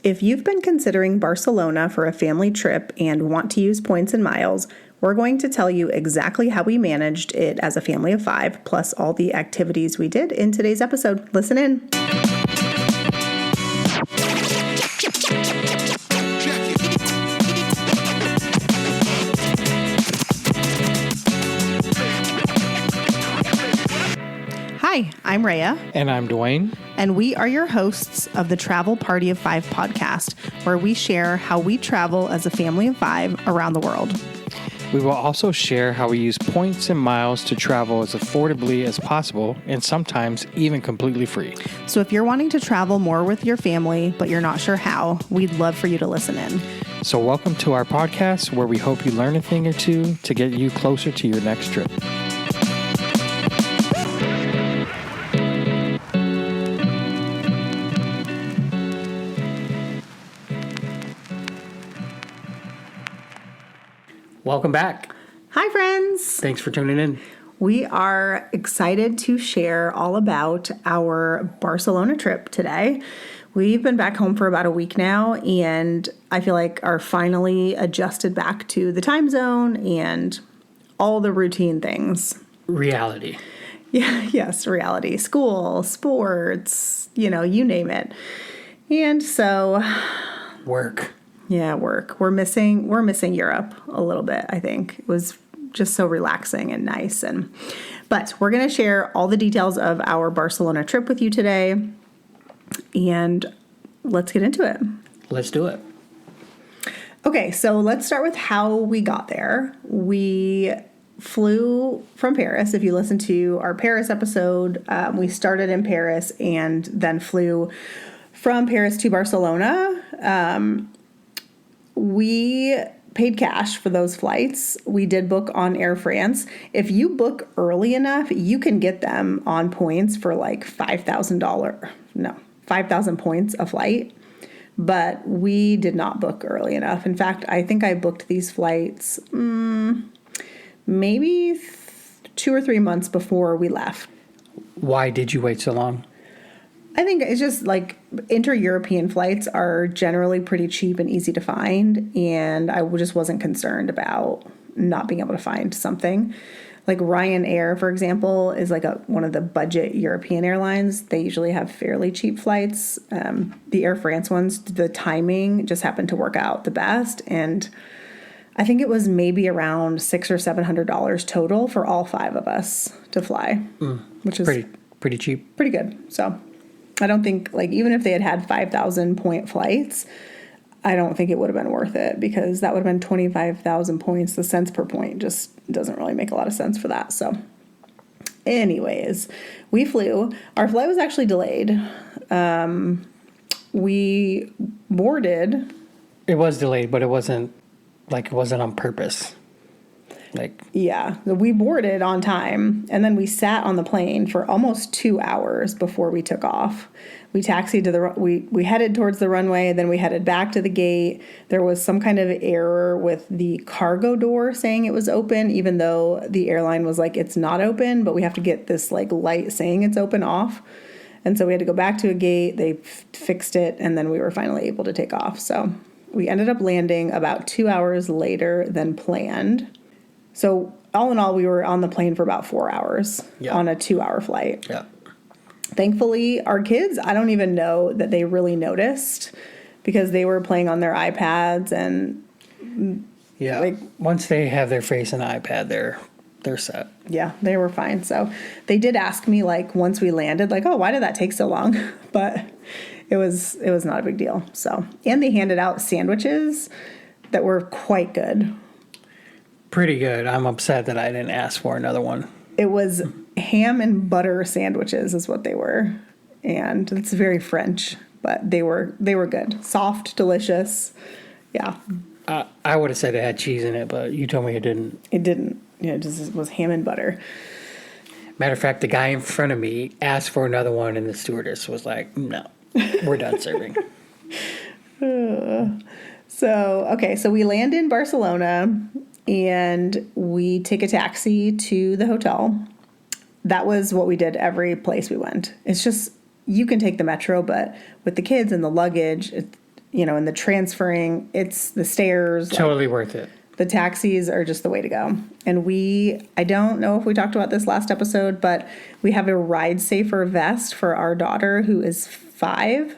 If you've been considering Barcelona for a family trip and want to use points and miles, we're going to tell you exactly how we managed it as a family of 5, plus all the activities we did in today's episode. Listen in. Hi, I'm Rhea. And I'm Dwayne. And we are your hosts of the Travel Party of 5 podcast, where we share how we travel as a family of 5 around the world. We will also share how we use points and miles to travel as affordably as possible and sometimes even completely free. So if you're wanting to travel more with your family, but you're not sure how, we'd love for you to listen in. So welcome to our podcast, where we hope you learn a thing or two to get you closer to your next trip. Welcome back. Hi, friends. Thanks for tuning in. We are excited to share all about our Barcelona trip today. We've been back home for about a week now, and I feel like are finally adjusted back to the time zone and all the routine things. Reality. Yeah, yes, reality. School, sports, you name it. And so... Work. Yeah, work. We're missing Europe a little bit, I think. It was just so relaxing and nice. But we're going to share all the details of our Barcelona trip with you today. And let's get into it. Let's do it. Okay, so let's start with how we got there. We flew from Paris. If you listen to our Paris episode, we started in Paris and then flew from Paris to Barcelona. We paid cash for those flights. We did book on Air France. If you book early enough, you can get them on points for like $5,000 points a flight. But we did not book early enough. In fact, I think I booked these flights maybe 2 or 3 months before we left. Why did you wait so long? I think it's just like inter-European flights are generally pretty cheap and easy to find, and I just wasn't concerned about not being able to find something. Like Ryanair, for example, is like one of the budget European airlines. They usually have fairly cheap flights. The Air France ones, the timing just happened to work out the best, and I think it was maybe around $600 or $700 total for all 5 of us to fly, which is pretty cheap, pretty good. So. I don't think, like, even if they had 5,000 point flights, I don't think it would have been worth it, because that would have been 25,000 points. The cents per point just doesn't really make a lot of sense for that. So anyways, we flew. Our flight was actually delayed. We boarded. It was delayed, but it wasn't on purpose. Yeah, we boarded on time, and then we sat on the plane for almost 2 hours before we took off. We taxied to we headed towards the runway, then we headed back to the gate. There was some kind of error with the cargo door saying it was open, even though the airline was like, it's not open, but we have to get this like light saying it's open off. And so we had to go back to a gate. They fixed it, and then we were finally able to take off. So we ended up landing about 2 hours later than planned. So all in all, we were on the plane for about 4 hours on a 2-hour flight. Yeah. Thankfully, our kids, I don't even know that they really noticed, because they were playing on their iPads and once they have their face in the iPad, they're set. Yeah, they were fine. So they did ask me, like, once we landed, like, oh, why did that take so long? But it was not a big deal. So, and they handed out sandwiches that were quite good. Pretty good. I'm upset that I didn't ask for another one. It was ham and butter sandwiches is what they were. And it's very French, but they were good. Soft, delicious. Yeah. I would have said it had cheese in it, but you told me it didn't. It didn't. Yeah, it just was ham and butter. Matter of fact, the guy in front of me asked for another one, and the stewardess was like, no, we're done serving. So we land in Barcelona, and we take a taxi to the hotel. That was what we did every place we went. It's just, you can take the metro, but with the kids and the luggage, and the transferring, it's the stairs. Totally worth it. The taxis are just the way to go. And I don't know if we talked about this last episode, but we have a Ride Safer vest for our daughter who is 5.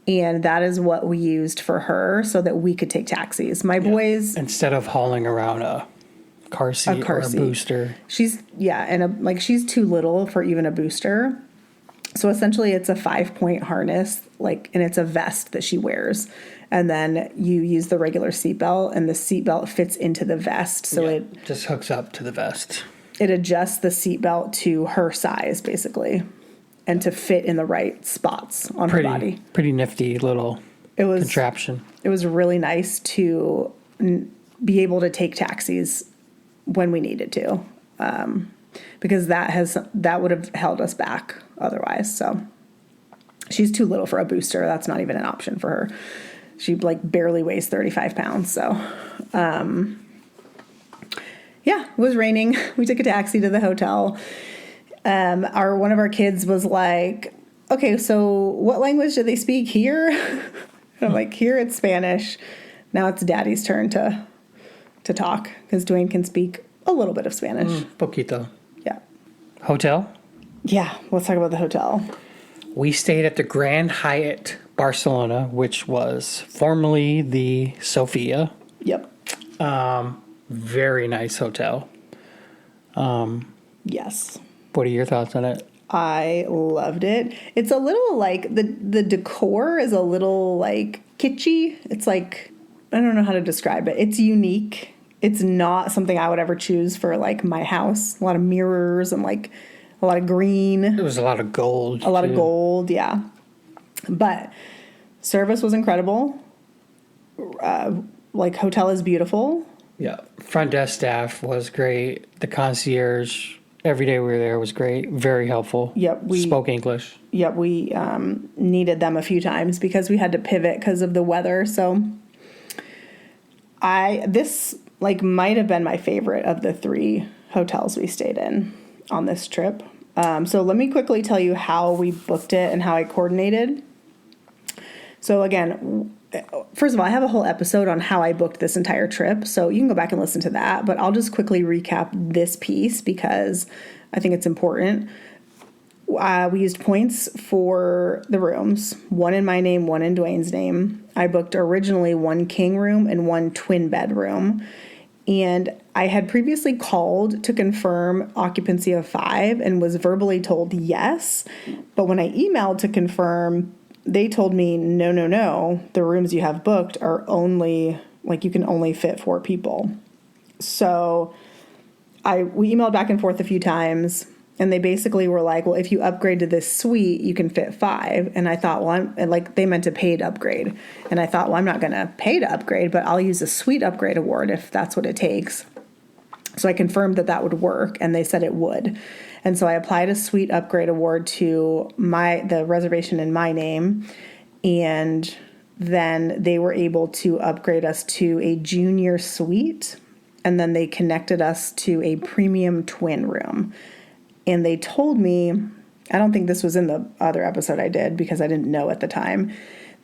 And that is what we used for her so that we could take taxis. My boys... Instead of hauling around a car seat or a booster. She's too little for even a booster. So essentially it's a 5-point harness, and it's a vest that she wears. And then you use the regular seatbelt, and the seatbelt fits into the vest. So it just hooks up to the vest. It adjusts the seatbelt to her size, basically, and to fit in the right spots on her body. Pretty nifty little contraption. It was really nice to be able to take taxis when we needed to, because that would have held us back otherwise. So she's too little for a booster. That's not even an option for her. She barely weighs 35 pounds. So, it was raining. We took a taxi to the hotel. One of our kids was like, okay, so what language do they speak here? And I'm like, here it's Spanish. Now it's Daddy's turn to talk, because Dwayne can speak a little bit of Spanish. Poquito. Yeah. Hotel? Yeah, let's talk about the hotel. We stayed at the Grand Hyatt Barcelona, which was formerly the Sofia. Yep. Very nice hotel. Yes. What are your thoughts on it? I loved it. It's a little the decor is a little kitschy. It's I don't know how to describe it. It's unique. It's not something I would ever choose for my house. A lot of mirrors and a lot of green. There was a lot of gold. A lot of gold, yeah. But service was incredible. Hotel is beautiful. Yeah. Front desk staff was great. The concierge, every day we were there, was great. Very helpful. Yep. We spoke English. Yep. We needed them a few times because we had to pivot because of the weather. So this might have been my favorite of the 3 hotels we stayed in on this trip. So let me quickly tell you how we booked it and how I coordinated. So again, first of all, I have a whole episode on how I booked this entire trip, so you can go back and listen to that, but I'll just quickly recap this piece because I think it's important. We used points for the rooms, 1 in my name, 1 in Dwayne's name. I booked originally 1 king room and 1 twin bedroom. And I had previously called to confirm occupancy of 5 and was verbally told yes. But when I emailed to confirm, they told me, no, the rooms you have booked are only, you can only fit 4 people. So we emailed back and forth a few times, and they basically were like, well, if you upgrade to this suite, you can fit 5. And I thought, they meant a paid upgrade. And I thought, well, I'm not going to pay to upgrade, but I'll use a suite upgrade award if that's what it takes. So I confirmed that would work, and they said it would. And so I applied a suite upgrade award to the reservation in my name, and then they were able to upgrade us to a junior suite, and then they connected us to a premium twin room. And they told me, I don't think this was in the other episode I did because I didn't know at the time.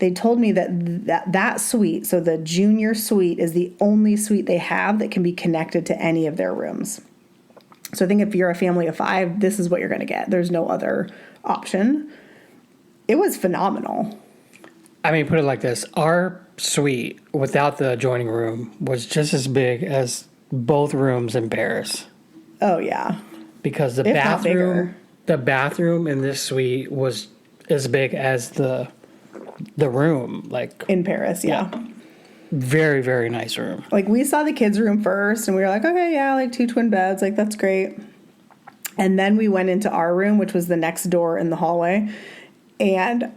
They told me that suite, so the junior suite, is the only suite they have that can be connected to any of their rooms. So I think if you're a family of 5, this is what you're going to get. There's no other option. It was phenomenal. I mean, put it like this. Our suite, without the adjoining room, was just as big as both rooms in Paris. Oh, yeah. Because the bathroom in this suite was as big as the room, in Paris, yeah. Very, very nice room. We saw the kids' room first, and we were like, okay, yeah, 2 twin beds, that's great. And then we went into our room, which was the next door in the hallway, and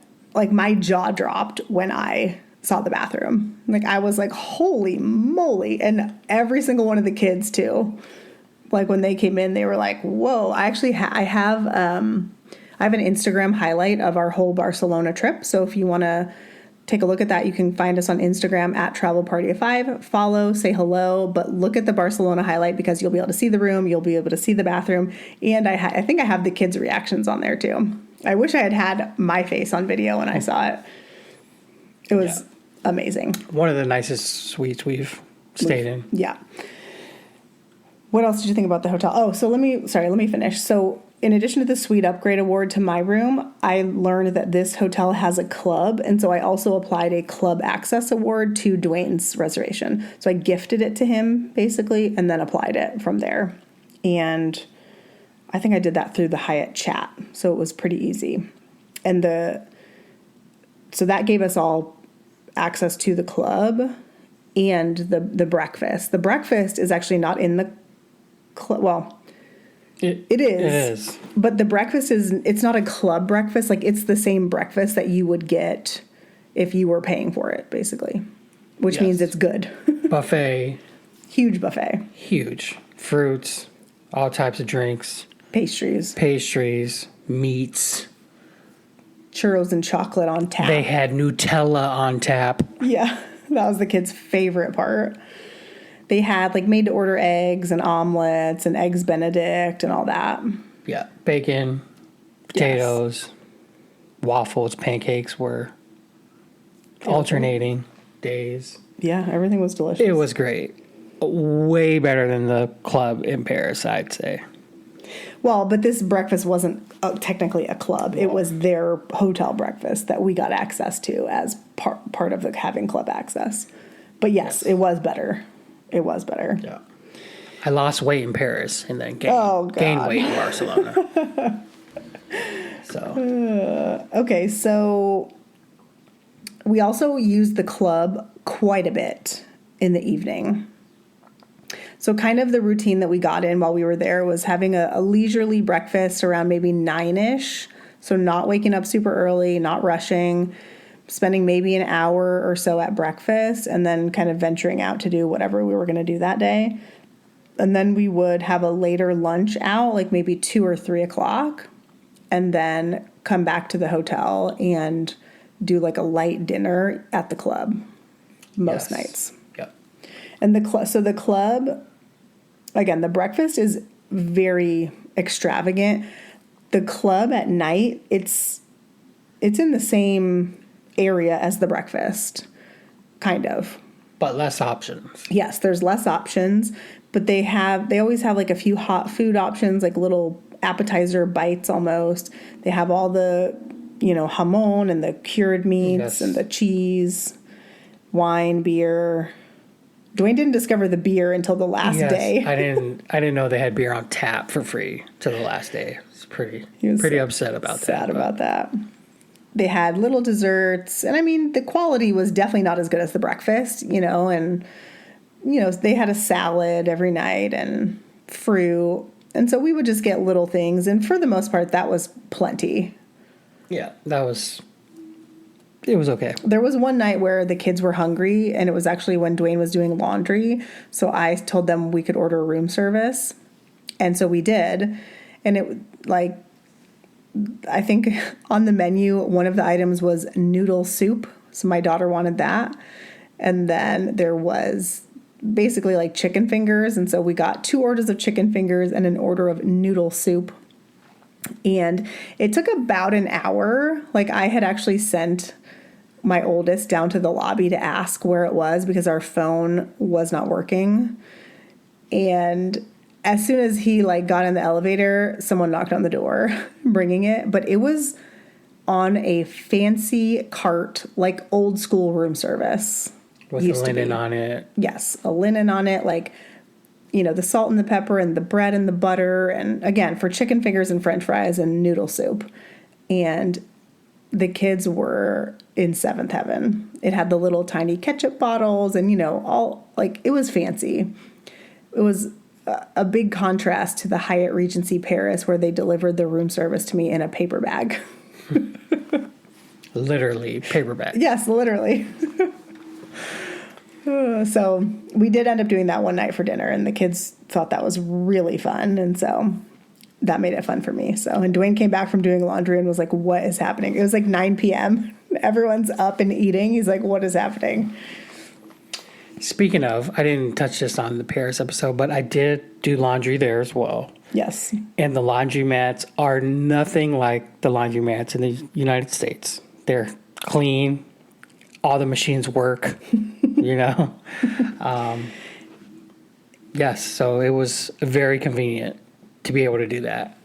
my jaw dropped when I saw the bathroom. I was like, holy moly. And every single one of the kids too. When they came in, they were like, whoa. I actually I have an Instagram highlight of our whole Barcelona trip. So if you want to take a look at that, you can find us on Instagram at travelparty5. Follow, say hello, but look at the Barcelona highlight because you'll be able to see the room. You'll be able to see the bathroom. And I think I have the kids' reactions on there too. I wish I had my face on video when I saw it. It amazing. One of the nicest suites we've stayed in. Yeah. What else did you think about the hotel? Oh, so let me finish. So in addition to the suite upgrade award to my room, I learned that this hotel has a club. And so I also applied a club access award to Dwayne's reservation. So I gifted it to him basically, and then applied it from there. And I think I did that through the Hyatt chat. So it was pretty easy. And so that gave us all access to the club and the breakfast. The breakfast is actually not in the club. Well, it is. It is. But the breakfast it's not a club breakfast. Like, it's the same breakfast that you would get if you were paying for it, basically. Which means it's good. Buffet. Huge buffet. Huge. Fruits, all types of drinks. Pastries. Meats. Churros and chocolate on tap. They had Nutella on tap. Yeah, that was the kids' favorite part. They had like made to order eggs and omelets and eggs Benedict and all that. Yeah, bacon, potatoes, waffles, pancakes were alternating days. Yeah, everything was delicious. It was great. Way better than the club in Paris, I'd say. Well, but this breakfast wasn't technically a club. It was their hotel breakfast that we got access to as part of having club access. But yes, it was better. It was better. Yeah. I lost weight in Paris and then gained weight in Barcelona. Okay, so we also used the club quite a bit in the evening. So kind of the routine that we got in while we were there was having a leisurely breakfast around maybe 9-ish. So not waking up super early, not rushing, spending maybe an hour or so at breakfast, and then kind of venturing out to do whatever we were going to do that day. And then we would have a later lunch out, like maybe 2 or 3 o'clock, and then come back to the hotel and do like a light dinner at the club most nights. Yep. And the club, again, the breakfast is very extravagant. The club at night, it's in the same area as the breakfast, kind of. But less options. Yes, there's less options, but they always have like a few hot food options, like little appetizer bites almost. They have all the, jamon and the cured meats and the cheese, wine, beer. Dwayne didn't discover the beer until the last day. I didn't know they had beer on tap for free till the last day. He was pretty upset about that. Sad about that. They had little desserts, and I mean the quality was definitely not as good as the breakfast, and they had a salad every night and fruit. And so we would just get little things, and for the most part that was plenty. Yeah, it was okay. There was one night where the kids were hungry, and it was actually when Dwayne was doing laundry. So I told them we could order room service. And so we did. And I think on the menu, one of the items was noodle soup. So my daughter wanted that. And then there was basically like chicken fingers. And so we got 2 orders of chicken fingers and an order of noodle soup. And it took about an hour. Like, I had actually sent my oldest down to the lobby to ask where it was because our phone was not working. And as soon as he got in the elevator, someone knocked on the door bringing it. But it was on a fancy cart, like old school room service. With a linen on it. Yes, a linen on it, the salt and the pepper and the bread and the butter. And again, for chicken fingers and French fries and noodle soup. And the kids were in seventh heaven. It had the little tiny ketchup bottles and, it was fancy. It was a big contrast to the Hyatt Regency Paris where they delivered the room service to me in a paper bag. Literally, paper bag. Yes, literally. So we did end up doing that one night for dinner, and the kids thought that was really fun, and so that made it fun for me. So, and Dwayne came back from doing laundry and was like, what is happening? It was like 9 p.m. Everyone's up and eating. He's like, what is happening? Speaking of, I didn't touch this on the Paris episode, but I did do laundry there as well. Yes. And the laundromats are nothing like the laundromats in the United States. They're clean, all the machines work, Yes, so it was very convenient to be able to do that.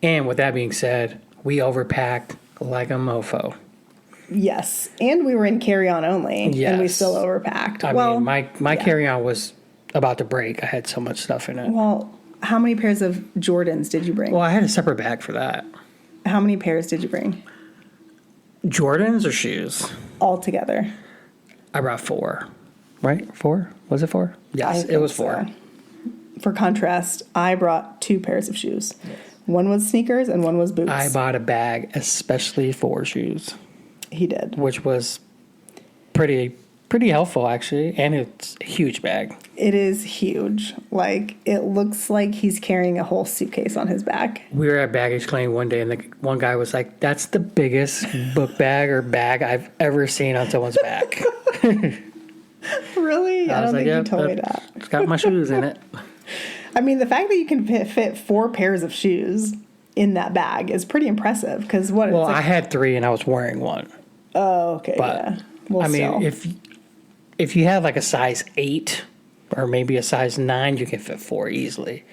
And with that being said, we overpacked like a mofo. Yes, and we were in carry-on only, Yes. and we still overpacked. I mean, my carry-on was about to break. I had so much stuff in it. Well, how many pairs of Jordans did you bring? Well, I had a separate bag for that. How many pairs did you bring? Jordans or shoes? All together. I brought 4. Right? 4? Was it 4? Yes, it was 4. So. For contrast, I brought 2 pairs of shoes. Yes. One was sneakers and one was boots. I bought a bag especially for shoes. He did. Which was pretty helpful, actually. And it's a huge bag. It is huge. Like, it looks like he's carrying a whole suitcase on his back. We were at baggage claim one day, and one guy was like, that's the biggest book bag or bag I've ever seen on someone's back. Really? I don't think you told me that. It's got my shoes in it. I mean, the fact that you can fit 4 pairs of shoes in that bag is pretty impressive. Because what? Well, I had 3 and I was wearing 1. Oh, okay. But, yeah. Well, mean, if you have like a size 8 or maybe a size 9, you can fit 4 easily.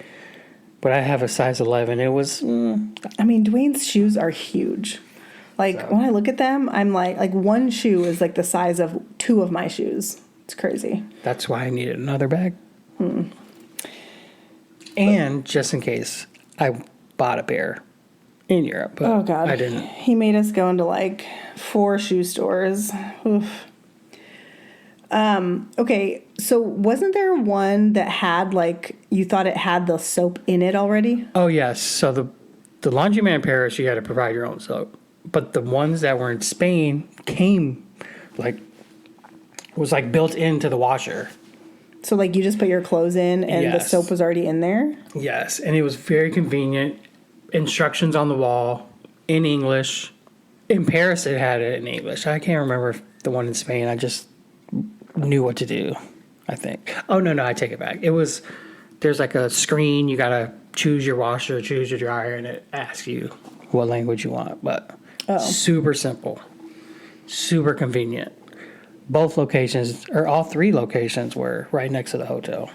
But I have a size 11. It was. I mean, Dwayne's shoes are huge. Like, when I look at them, I'm like one shoe is like the size of 2 of my shoes. It's crazy. That's why I needed another bag. And just in case, I bought a pair in Europe, but oh God, I didn't. He made us go into like 4 shoe stores. Oof. Okay, so wasn't there one that had like, you thought it had the soap in it already? Oh yes. So the laundromat in Paris, you had to provide your own soap, but the ones that were in Spain came was built into the washer. So, like, you just put your clothes in and the Yes. soap was already in there? Yes, and it was very convenient. Instructions on the wall in English. In Paris, it had it in English. I can't remember the one in Spain. I just knew what to do, I think. Oh, no, I take it back. There's like a screen. You got to choose your washer, choose your dryer, and it asks you what language you want. But super simple, super convenient. Both locations, or all 3 locations, were right next to the hotel.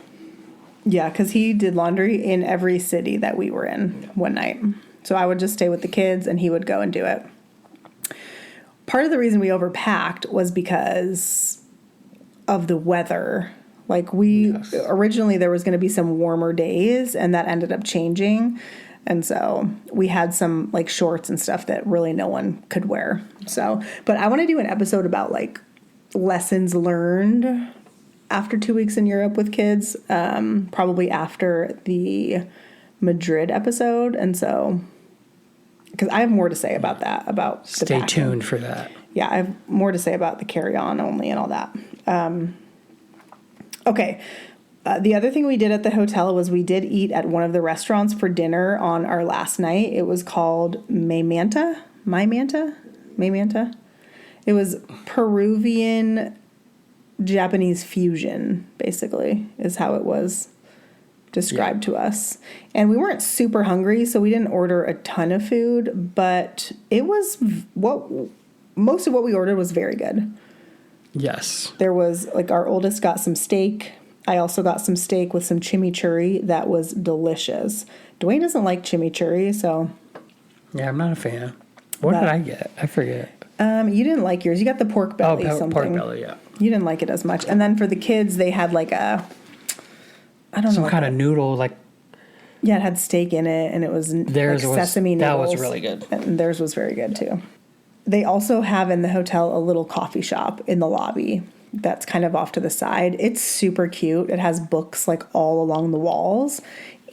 Yeah, because he did laundry in every city that we were in one night. So I would just stay with the kids and he would go and do it. Part of the reason we overpacked was because of the weather. Like originally there was going to be some warmer days and that ended up changing. And so we had some like shorts and stuff that really no one could wear. So, but I want to do an episode about like lessons learned after 2 weeks in Europe with kids, probably after the Madrid episode. And so, because I have more to say about that, about the Stay packing. tuned for that. Yeah, I have more to say about the carry-on only and all that. Okay. The other thing we did at the hotel was we did eat at one of the restaurants for dinner on our last night. It was called Maymanta. It was Peruvian Japanese fusion, basically, is how it was described to us. And we weren't super hungry, so we didn't order a ton of food, but it was most of what we ordered was very good. Yes. There was, like, our oldest got some steak. I also got some steak with some chimichurri. That was delicious. Dwayne doesn't like chimichurri, so... Yeah, I'm not a fan. What did I get? I forget. You didn't like yours. You got the pork belly something. Pork belly, yeah. You didn't like it as much. And then for the kids, they had like I don't know. Some kind of noodle, like... Yeah, it had steak in it, and it was sesame noodles. That was really good. And theirs was very good, too. They also have in the hotel a little coffee shop in the lobby that's kind of off to the side. It's super cute. It has books, like, all along the walls.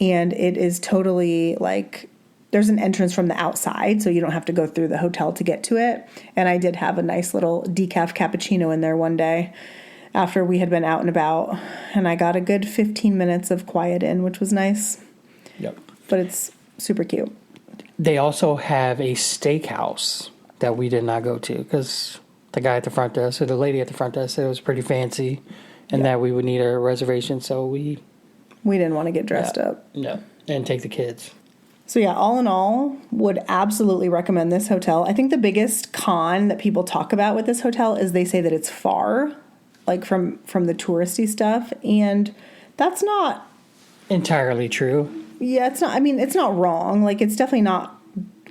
And it is totally, like... There's an entrance from the outside, so you don't have to go through the hotel to get to it. And I did have a nice little decaf cappuccino in there one day after we had been out and about. And I got a good 15 minutes of quiet in, which was nice. Yep. But it's super cute. They also have a steakhouse that we did not go to because the guy at the front desk, or the lady at the front desk, said it was pretty fancy and that we would need a reservation. So we didn't want to get dressed up. No. And take the kids. So yeah, all in all, would absolutely recommend this hotel. I think the biggest con that people talk about with this hotel is they say that it's far, like from the touristy stuff, and that's not entirely true. Yeah, it's not. I mean, it's not wrong. Like, it's definitely not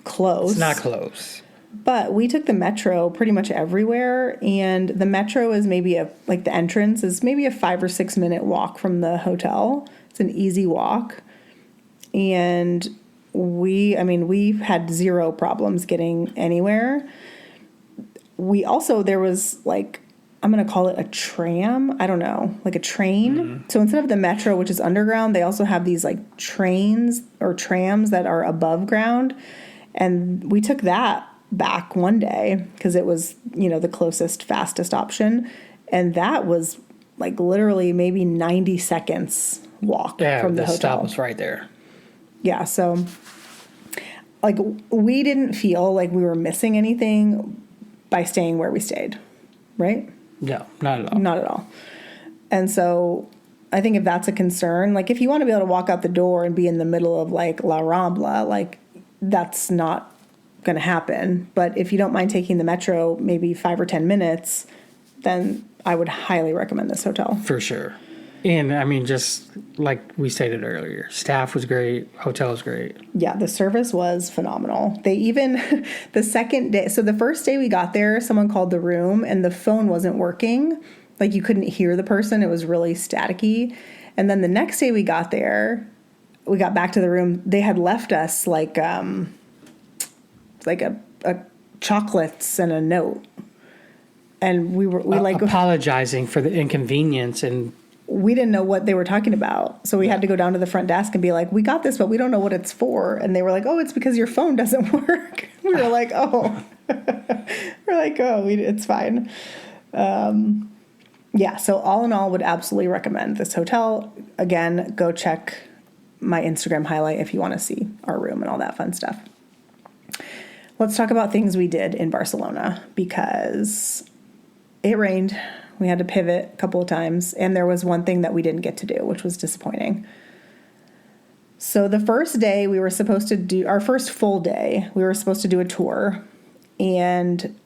close. It's not close. But we took the metro pretty much everywhere, and the metro is maybe the entrance is maybe a 5 or 6 minute walk from the hotel. It's an easy walk, and we had zero problems getting anywhere. There was I'm going to call it a tram. I don't know, like a train. Mm-hmm. So instead of the metro, which is underground, they also have these trains or trams that are above ground. And we took that back one day because it was, the closest, fastest option. And that was literally maybe 90 seconds walk from the hotel. Stop was right there. Yeah. So we didn't feel like we were missing anything by staying where we stayed. Right? No, not at all. Not at all. And so I think if that's a concern, if you want to be able to walk out the door and be in the middle of La Rambla, that's not going to happen. But if you don't mind taking the metro maybe 5 or 10 minutes, then I would highly recommend this hotel. For sure. And I mean, just like we stated earlier, staff was great, hotel was great. Yeah, the service was phenomenal. They even, the second day, so the first day we got there, someone called the room and the phone wasn't working. You couldn't hear the person. It was really staticky. And then the next day we got there, we got back to the room. They had left us a chocolates and a note. And we apologizing for the inconvenience, and we didn't know what they were talking about. So we had to go down to the front desk and be like, we got this, but we don't know what it's for. And they were like, oh, it's because your phone doesn't work. We were like, oh. It's fine. Yeah, so all in all, would absolutely recommend this hotel. Again, go check my Instagram highlight if you want to see our room and all that fun stuff. Let's talk about things we did in Barcelona, because it rained. We had to pivot a couple of times, and there was one thing that we didn't get to do, which was disappointing. So the first day we were supposed to do, our first full day, we were supposed to do a tour, and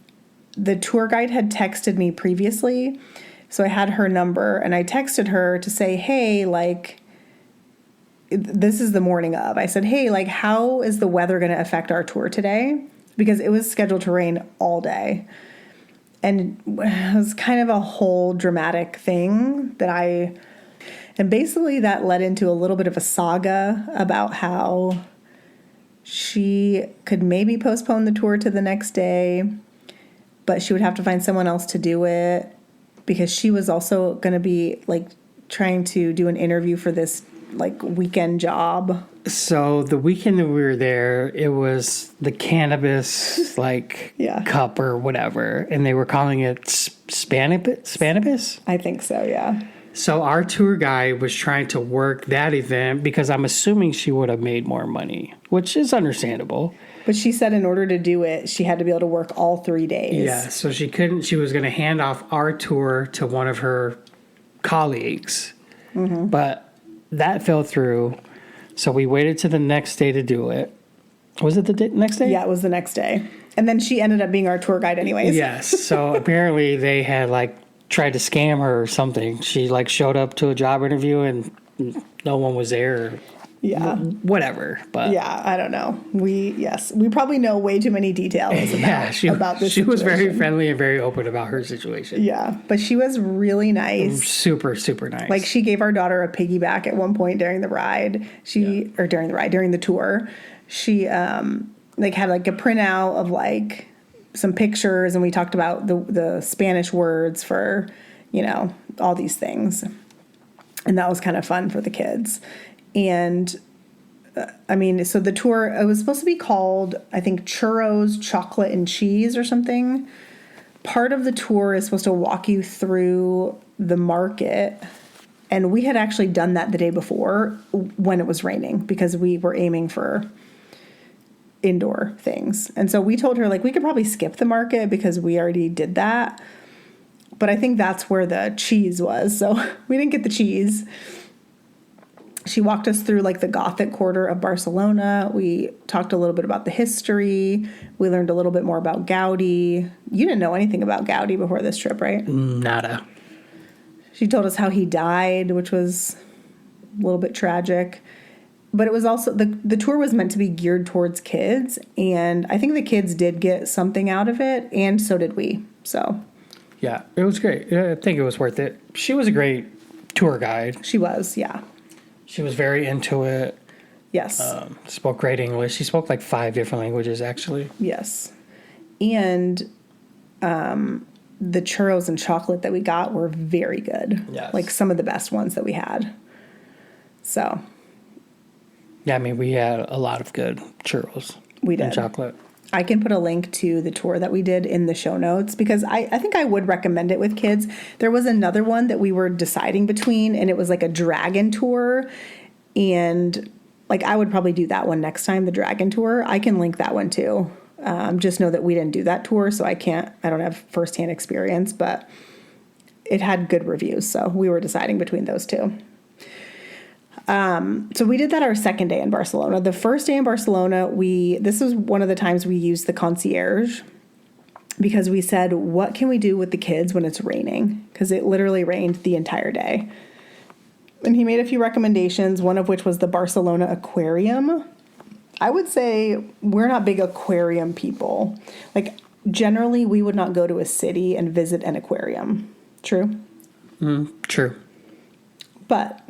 the tour guide had texted me previously, so I had her number, and I texted her to say, hey, this is the morning of. I said, hey, how is the weather going to affect our tour today? Because it was scheduled to rain all day. And it was kind of a whole dramatic thing and basically that led into a little bit of a saga about how she could maybe postpone the tour to the next day, but she would have to find someone else to do it because she was also going to be trying to do an interview for this weekend job. So the weekend that we were there, it was the cannabis cup or whatever, and they were calling it Spanibus? I think so, yeah. So our tour guide was trying to work that event because I'm assuming she would have made more money, which is understandable. But she said in order to do it, she had to be able to work all 3 days. Yeah, so she was going to hand off our tour to one of her colleagues. Mm-hmm. But that fell through. So we waited to the next day to do it. Was it the next day? Yeah, it was the next day. And then she ended up being our tour guide anyways. Yes. So apparently they had tried to scam her or something. She showed up to a job interview and no one was there. Yeah. Whatever. But yeah, I don't know. We probably know way too many details about this She was very situation. friendly and very open about her situation. Yeah, but she was really nice. Super, super nice. She gave our daughter a piggyback at one point during the ride. During the tour. She had a printout of some pictures, and we talked about the Spanish words for, all these things. And that was kind of fun for the kids. And so the tour, it was supposed to be called, I think, Churros, Chocolate, and Cheese or something. Part of the tour is supposed to walk you through the market. And we had actually done that the day before when it was raining because we were aiming for indoor things. And so we told her, we could probably skip the market because we already did that. But I think that's where the cheese was. So we didn't get the cheese. She walked us through like the Gothic quarter of Barcelona. We talked a little bit about the history. We learned a little bit more about Gaudi. You didn't know anything about Gaudi before this trip, right? Nada. She told us how he died, which was a little bit tragic. But it was also, the tour was meant to be geared towards kids. And I think the kids did get something out of it. And so did we. So. Yeah, it was great. I think it was worth it. She was a great tour guide. She was, yeah. She was very into it. Yes. Spoke great English. She spoke like 5 different languages, actually. Yes. And the churros and chocolate that we got were very good. Yes. Like some of the best ones that we had. So. Yeah, I mean, we had a lot of good churros. We did. And chocolate. I can put a link to the tour that we did in the show notes because I think I would recommend it with kids. There was another one that we were deciding between, and it was like a dragon tour. And like I would probably do that one next time, the dragon tour. I can link that one too. Just know that we didn't do that tour, so I don't have firsthand experience, but it had good reviews. So we were deciding between those two. So we did that our second day in Barcelona. The first day in Barcelona, this was one of the times we used the concierge because we said, what can we do with the kids when it's raining? Because it literally rained the entire day. And he made a few recommendations, one of which was the Barcelona Aquarium. I would say we're not big aquarium people. Like generally we would not go to a city and visit an aquarium. True? True. But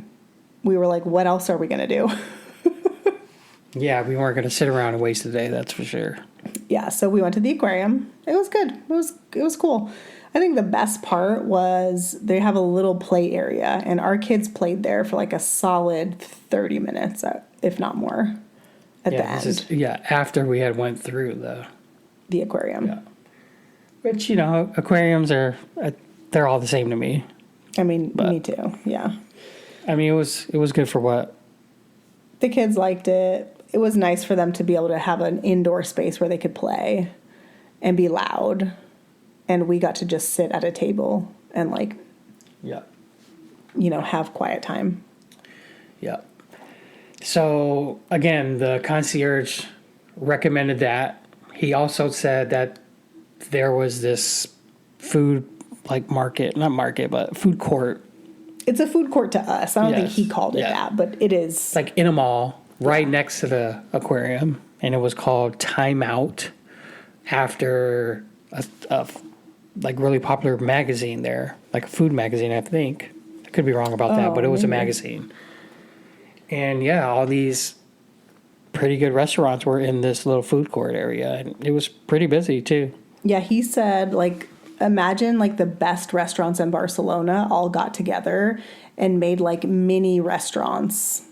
we were like, what else are we going to do? Yeah, we weren't going to sit around and waste the day, that's for sure. Yeah, so we went to the aquarium. It was good. It was cool. I think the best part was they have a little play area, and our kids played there for like a solid 30 minutes, if not more, at the end. After we had went through the aquarium. Yeah. Which, aquariums they're all the same to me. I mean, me too, yeah. I mean, it was good for what? The kids liked it. It was nice for them to be able to have an indoor space where they could play and be loud. And we got to just sit at a table and have quiet time. Yeah. So again, the concierge recommended that. He also said that there was this food food court. It's a food court to us. I don't think he called it that, but it is. Like in a mall right next to the aquarium. And it was called Time Out after a really popular magazine there. Like a food magazine, I think. I could be wrong about that, but it was a magazine. And all these pretty good restaurants were in this little food court area. And it was pretty busy too. Yeah, he said imagine the best restaurants in Barcelona all got together and made mini restaurants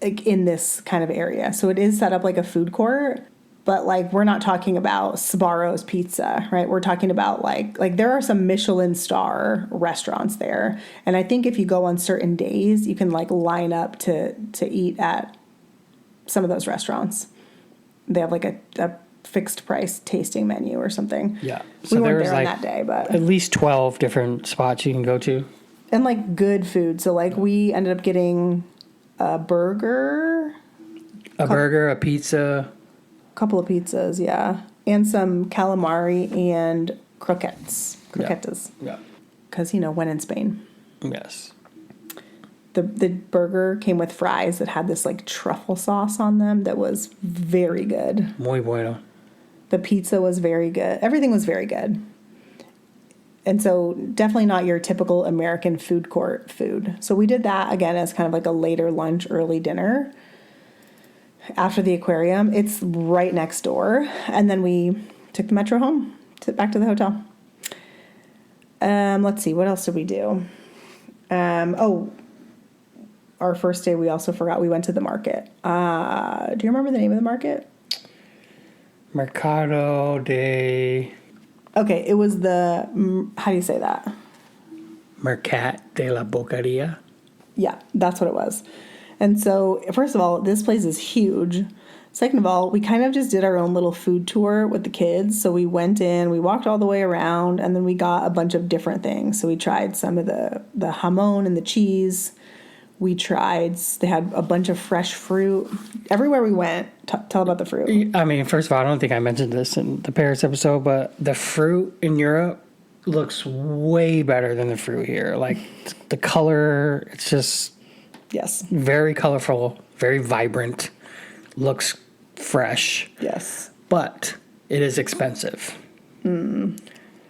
in this kind of area. So it is set up like a food court, but we're not talking about Sbarro's Pizza, right? We're talking about there are some Michelin star restaurants there. And I think if you go on certain days, you can line up to eat at some of those restaurants. They have a fixed price tasting menu or something. Yeah. So we weren't there on that day, but at least 12 different spots you can go to. And good food. So we ended up getting a burger. A pizza. A couple of pizzas, yeah. And some calamari and croquettes. Croquetas. Yeah. Because, when in Spain. Yes. The burger came with fries that had this truffle sauce on them that was very good. Muy bueno. The pizza was very good. Everything was very good. And so definitely not your typical American food court food. So we did that again as kind of a later lunch, early dinner after the aquarium. It's right next door. And then we took the metro home, back to the hotel. Let's see, what else did we do? Our first day we also forgot we went to the market. Do you remember the name of the market? Mercado de... Okay, it was how do you say that? Mercat de la Boqueria. Yeah, that's what it was. And so, first of all, this place is huge. Second of all, we kind of just did our own little food tour with the kids. So we went in, we walked all the way around, and then we got a bunch of different things. So we tried some of the jamon and the cheese. We tried, they had a bunch of fresh fruit. Everywhere we went, tell about the fruit. I mean, first of all, I don't think I mentioned this in the Paris episode, but the fruit in Europe looks way better than the fruit here. Like, the color, it's just Yes. very colorful, very vibrant, looks fresh. Yes. But it is expensive.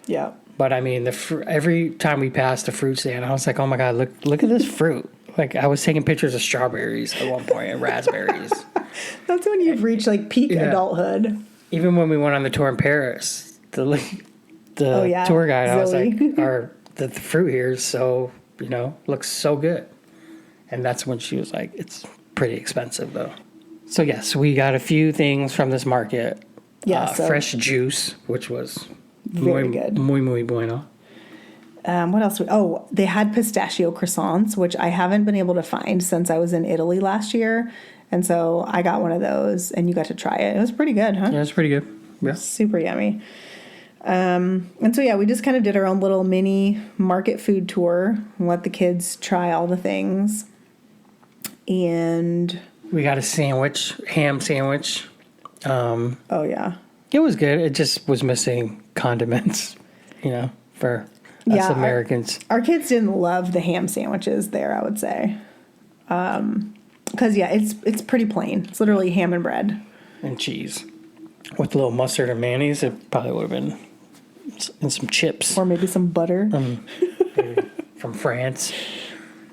Yeah. But I mean, every time we passed a fruit stand, I was like, "Oh my god, look at this fruit!" Like I was taking pictures of strawberries at one point and raspberries. That's when you've reached like peak adulthood. Even when we went on the tour in Paris, the tour guide, I was Zoe. like, the fruit here is so looks so good," and that's when she was like, "It's pretty expensive though." So yes, we got a few things from this market. Yeah, fresh juice, which was very good. Muy bueno. What else? They had pistachio croissants, which I haven't been able to find since I was in Italy last year. And so I got one of those, and you got to try it. It was pretty good, huh? Yeah, it's pretty good. Yeah. Super yummy. And so, yeah, we just kind of did our own little mini market food tour and let the kids try all the things. And we got a ham sandwich. oh, yeah. It was good. It just was missing condiments, for us Americans. Our kids didn't love the ham sandwiches there, I would say. Because, it's pretty plain. It's literally ham and bread. And cheese. With a little mustard and mayonnaise, it probably would have been, and some chips. Or maybe some butter. From France.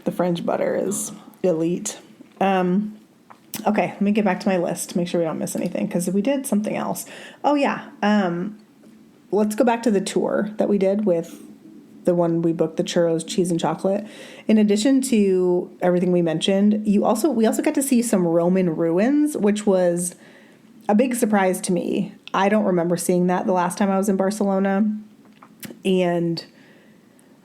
The French butter is elite. Okay, let me get back to my list. Make sure we don't miss anything because we did something else. Oh, yeah. Let's go back to the tour that we did with the one we booked, the churros, cheese, and chocolate. In addition to everything we mentioned, we also got to see some Roman ruins, which was a big surprise to me. I don't remember seeing that the last time I was in Barcelona. And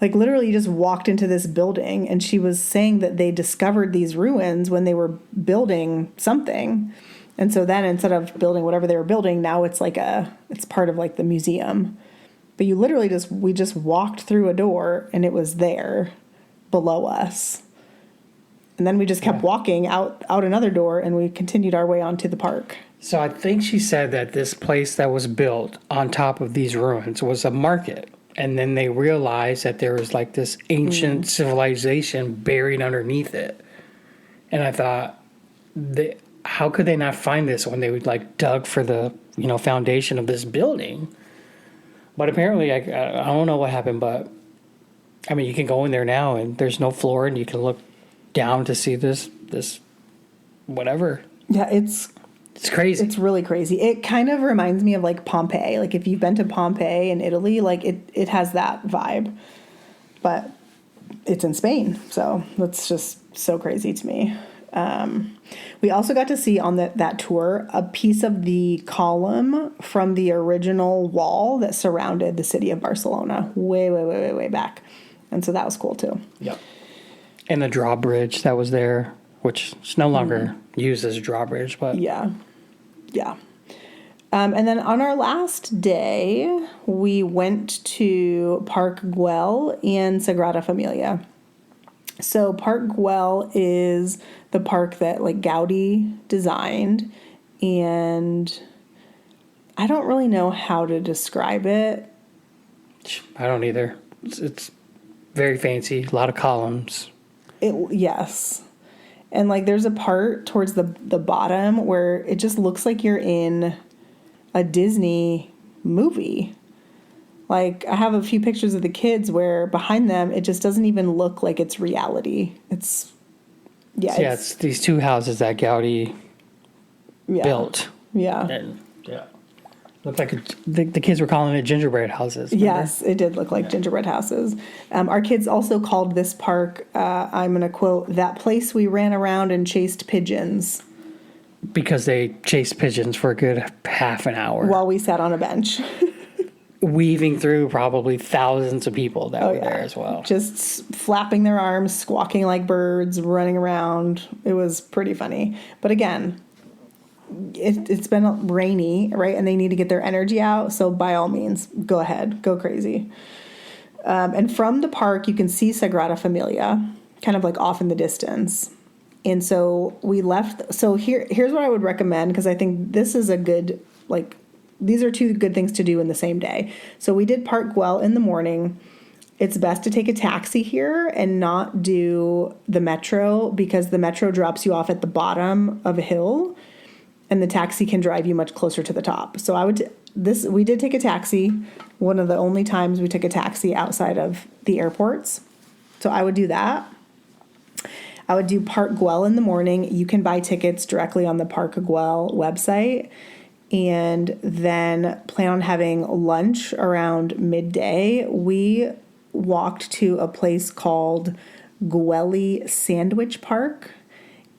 like literally you just walked into this building and she was saying that they discovered these ruins when they were building something. And so then instead of building whatever they were building, now it's it's part of like the museum. But you literally we just walked through a door and it was there below us. And then we just kept walking out another door and we continued our way onto the park. So I think she said that this place that was built on top of these ruins was a market. And then they realized that there was like this ancient civilization buried underneath it. And I thought, how could they not find this when they would like dug for the foundation of this building? But apparently, I don't know what happened, but I mean, you can go in there now and there's no floor and you can look down to see this whatever. Yeah, it's crazy. It's really crazy. It kind of reminds me of like Pompeii. Like if you've been to Pompeii in Italy, like it has that vibe. But it's in Spain, so that's just so crazy to me. We also got to see on that tour a piece of the column from the original wall that surrounded the city of Barcelona way back. And so that was cool too. Yep. And the drawbridge that was there, which is no longer used as a drawbridge, but yeah. And then on our last day, we went to Park Güell and Sagrada Familia. So Park Güell is the park that like Gaudi designed, and I don't really know how to describe it. I don't either. It's very fancy, a lot of columns. Yes. And like there's a part towards the bottom where it just looks like you're in a Disney movie. Like I have a few pictures of the kids where behind them it just doesn't even look like it's reality. It's these two houses that Gaudi built. Yeah. And looked like the kids were calling it gingerbread houses. Remember? Yes, it did look like gingerbread houses. Our kids also called this park, I'm going to quote, "that place we ran around and chased pigeons." Because they chased pigeons for a good half an hour. While we sat on a bench. Weaving through probably thousands of people that were there as well. Just flapping their arms, squawking like birds, running around. It was pretty funny. But again, it's been rainy, right? And they need to get their energy out. So by all means, go ahead. Go crazy. And from the park, you can see Sagrada Familia, kind of like off in the distance. And so we left. So here's what I would recommend, because I think this is a good, like, these are two good things to do in the same day. So we did Park Güell in the morning. It's best to take a taxi here and not do the metro, because the metro drops you off at the bottom of a hill and the taxi can drive you much closer to the top. So we did take a taxi, one of the only times we took a taxi outside of the airports. So I would do that. I would do Park Güell in the morning. You can buy tickets directly on the Park Güell website, and then plan on having lunch around midday. We walked to a place called Gwelly Sandwich Park,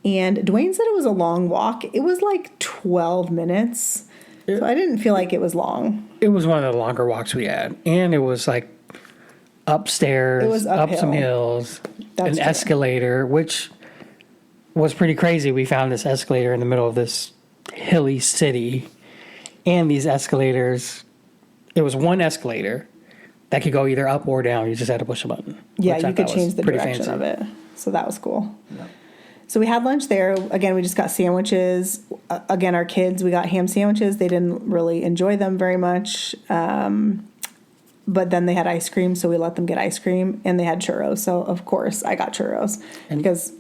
and Dwayne said it was a long walk. It was like 12 minutes, so I didn't feel like it was long. It was one of the longer walks we had, and it was like upstairs, it was up some hills, an escalator, which was pretty crazy. We found this escalator in the middle of this hilly city, and these escalators, it was one escalator that could go either up or down. You just had to push a button. Yeah, you could change the direction of it. So that was cool. Yeah. So we had lunch there. Again, we just got sandwiches. Again, our kids, we got ham sandwiches. They didn't really enjoy them very much. But then they had ice cream, so we let them get ice cream. And they had churros. So, of course, I got churros. Because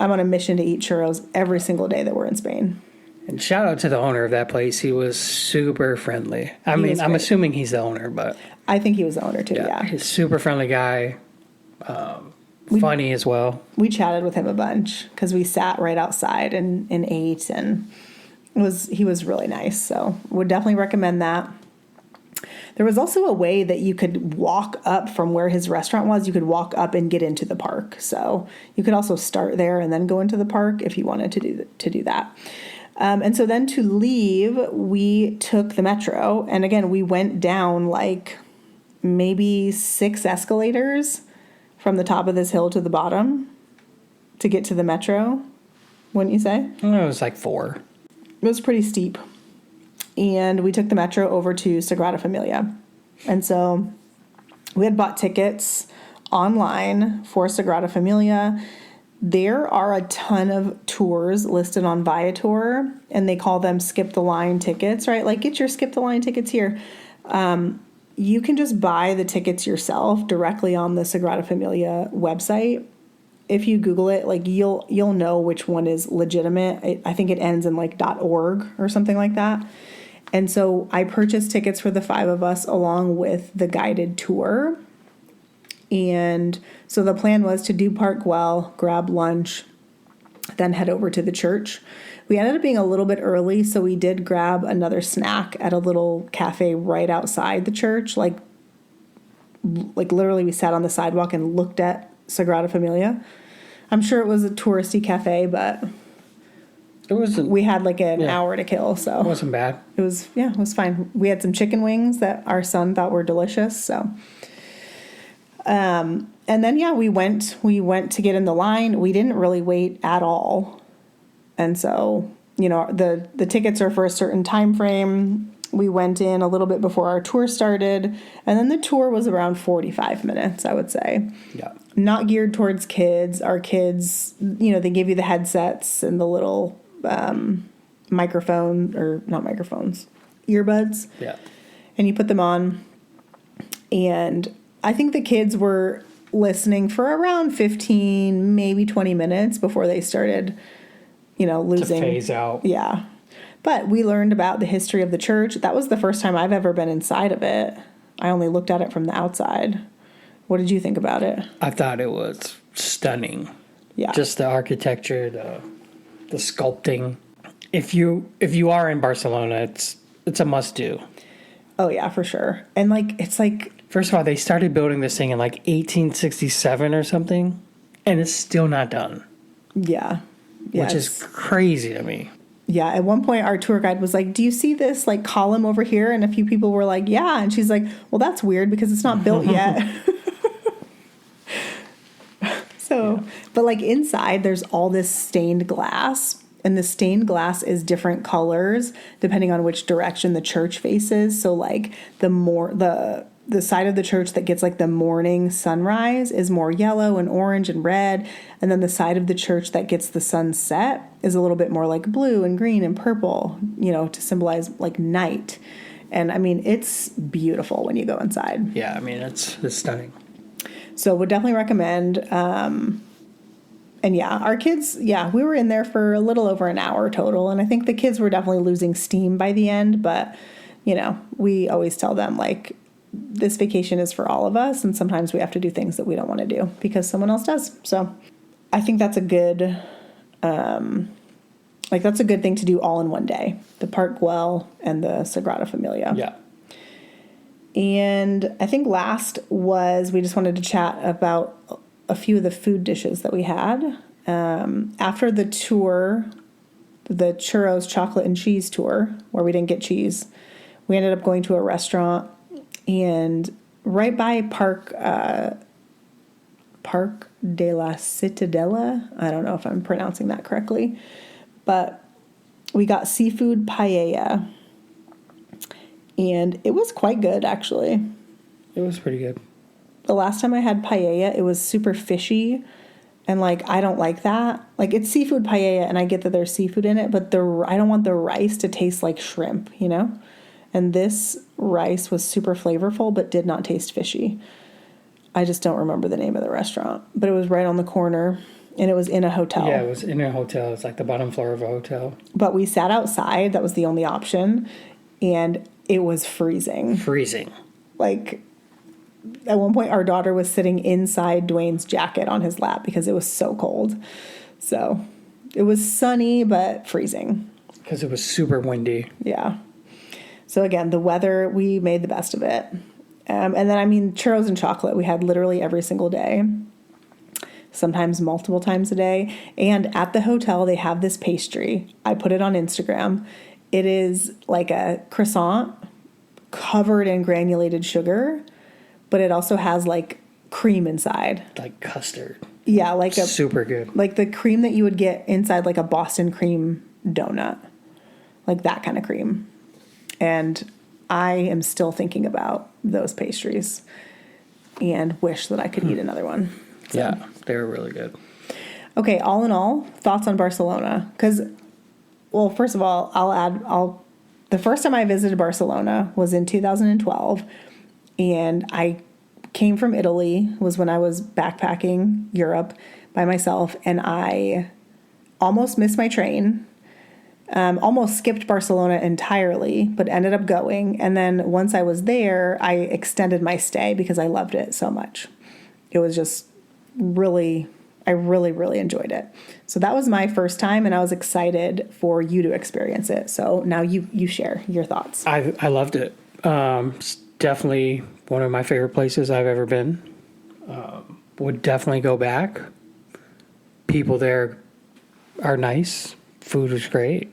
I'm on a mission to eat churros every single day that we're in Spain. And shout out to the owner of that place. He was super friendly. I mean, I'm assuming he's the owner, but... I think he was the owner, too, yeah. He's a super friendly guy. Funny as well. We chatted with him a bunch because we sat right outside and ate, and he was really nice. So would definitely recommend that. There was also a way that you could walk up from where his restaurant was. You could walk up and get into the park. So you could also start there and then go into the park if you wanted to do that. And so then to leave, we took the metro. And again, we went down like maybe 6 escalators from the top of this hill to the bottom to get to the metro, wouldn't you say? It was like 4. It was pretty steep. And we took the metro over to Sagrada Familia. And so we had bought tickets online for Sagrada Familia. There are a ton of tours listed on Viator, and they call them skip the line tickets, right? Like, get your skip the line tickets here. You can just buy the tickets yourself directly on the Sagrada Familia website. If you Google it, like you'll know which one is legitimate. I think it ends in like .org or something like that. And so I purchased tickets for the 5 of us along with the guided tour. And so the plan was to do Park Güell, grab lunch, then head over to the church. We ended up being a little bit early, so we did grab another snack at a little cafe right outside the church. Like literally we sat on the sidewalk and looked at Sagrada Familia. I'm sure it was a touristy cafe, but we had like an hour to kill, so it wasn't bad. It was fine. We had some chicken wings that our son thought were delicious, so and then we went to get in the line. We didn't really wait at all. And so, the tickets are for a certain time frame. We went in a little bit before our tour started, and then the tour was around 45 minutes, I would say. Yeah. Not geared towards kids. Our kids, they give you the headsets and the little microphone, or not microphones, earbuds. Yeah. And you put them on. And I think the kids were listening for around 15, maybe 20 minutes before they started losing. To phase out. Yeah. But we learned about the history of the church. That was the first time I've ever been inside of it. I only looked at it from the outside. What did you think about it? I thought it was stunning. Yeah. Just the architecture, the sculpting. If you are in Barcelona, it's a must do. Oh yeah, for sure. And it's like, first of all, they started building this thing in 1867 or something, and it's still not done. Yeah. Which is crazy to me. Yeah, at one point our tour guide was like, "Do you see this column over here?" And a few people were like, "Yeah." And she's like, "Well, that's weird because it's not built yet." But inside there's all this stained glass, and the stained glass is different colors depending on which direction the church faces. So the side of the church that gets like the morning sunrise is more yellow and orange and red. And then the side of the church that gets the sunset is a little bit more like blue and green and purple, to symbolize like night. And I mean, it's beautiful when you go inside. Yeah, I mean, it's stunning. So would definitely recommend. And yeah, our kids, we were in there for a little over an hour total. And I think the kids were definitely losing steam by the end. But, we always tell them like, this vacation is for all of us, and sometimes we have to do things that we don't want to do because someone else does. So I think that's a good, that's a good thing to do all in one day, the Park Güell and the Sagrada Familia. Yeah. And I think last was, we just wanted to chat about a few of the food dishes that we had. After the tour, the churros, chocolate and cheese tour, where we didn't get cheese, we ended up going to a restaurant. And right by Park de la Cittadella, I don't know if I'm pronouncing that correctly, but we got seafood paella. And it was quite good, actually. It was pretty good. The last time I had paella, it was super fishy. And, I don't like that. It's seafood paella, and I get that there's seafood in it, but I don't want the rice to taste like shrimp, And this rice was super flavorful, but did not taste fishy. I just don't remember the name of the restaurant. But it was right on the corner, and it was in a hotel. Yeah, it was in a hotel. It's like the bottom floor of a hotel. But we sat outside. That was the only option. And it was freezing. Freezing. At one point, our daughter was sitting inside Dwayne's jacket on his lap because it was so cold. So it was sunny, but freezing. Because it was super windy. Yeah. So again, the weather, we made the best of it. And then, churros and chocolate, we had literally every single day, sometimes multiple times a day. And at the hotel, they have this pastry. I put it on Instagram. It is like a croissant covered in granulated sugar, but it also has cream inside. Like custard. Yeah, super good. Like the cream that you would get inside like a Boston cream donut. Like that kind of cream. And I am still thinking about those pastries and wish that I could eat another one. So. Yeah, they were really good. Okay, all in all, thoughts on Barcelona? Because, well, first of all, the first time I visited Barcelona was in 2012, and I came from Italy, was when I was backpacking Europe by myself, and I almost missed my train. Almost skipped Barcelona entirely, but ended up going. And then once I was there, I extended my stay because I loved it so much. It was just I really enjoyed it. So that was my first time, and I was excited for you to experience it. So now you share your thoughts. I loved it. It's definitely one of my favorite places I've ever been. Would definitely go back. People there are nice. Food was great.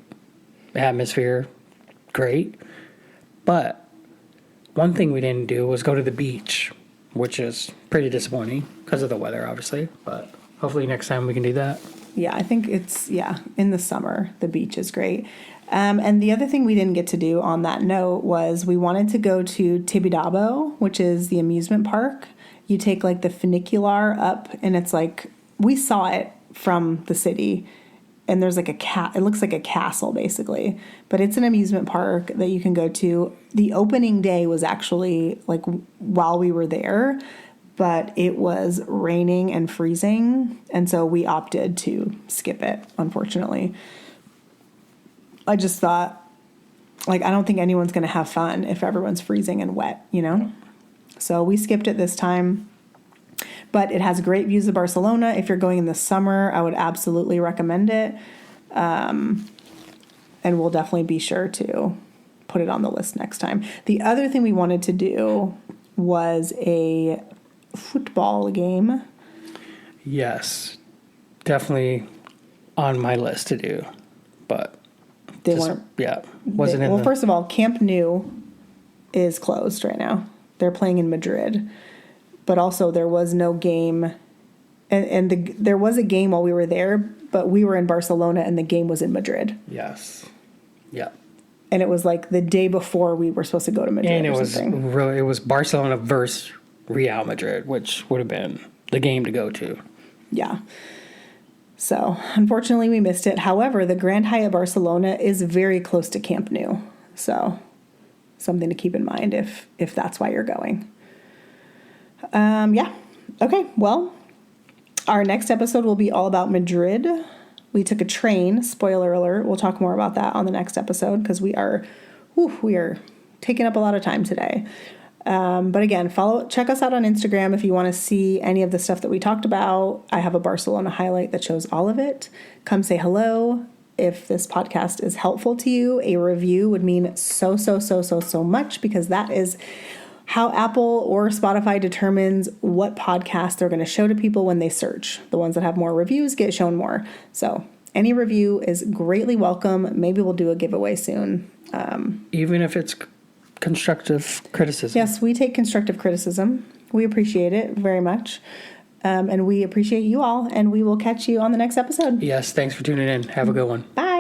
Atmosphere, great. But one thing we didn't do was go to the beach, which is pretty disappointing because of the weather, obviously. But hopefully next time we can do that. Yeah, I think in the summer, the beach is great. And the other thing we didn't get to do on that note was we wanted to go to Tibidabo, which is the amusement park. You take the funicular up, and it's we saw it from the city. And there's it looks like a castle basically, but it's an amusement park that you can go to. The opening day was actually while we were there, but it was raining and freezing. And so we opted to skip it, unfortunately. I just thought I don't think anyone's going to have fun if everyone's freezing and wet, So we skipped it this time. But it has great views of Barcelona. If you're going in the summer, I would absolutely recommend it. And we'll definitely be sure to put it on the list next time. The other thing we wanted to do was a football game. Yes, definitely on my list to do. But they weren't. Yeah, wasn't in. Well, first of all, Camp Nou is closed right now. They're playing in Madrid. But also there was no game, and there was a game while we were there, but we were in Barcelona and the game was in Madrid. Yes. Yeah. And it was like the day before we were supposed to go to Madrid. And it was Barcelona versus Real Madrid, which would have been the game to go to. Yeah. So, unfortunately, we missed it. However, the Grand Hyatt Barcelona is very close to Camp Nou. So, something to keep in mind if that's why you're going. Yeah. Okay, well, our next episode will be all about Madrid. We took a train. Spoiler alert. We'll talk more about that on the next episode because we are taking up a lot of time today. But again, check us out on Instagram if you want to see any of the stuff that we talked about. I have a Barcelona highlight that shows all of it. Come say hello. If this podcast is helpful to you, a review would mean so much, because that is how Apple or Spotify determines what podcast they're going to show to people when they search. The ones that have more reviews get shown more. So any review is greatly welcome. Maybe we'll do a giveaway soon. Even if it's constructive criticism. Yes, we take constructive criticism. We appreciate it very much. And we appreciate you all. And we will catch you on the next episode. Yes, thanks for tuning in. Have a good one. Bye.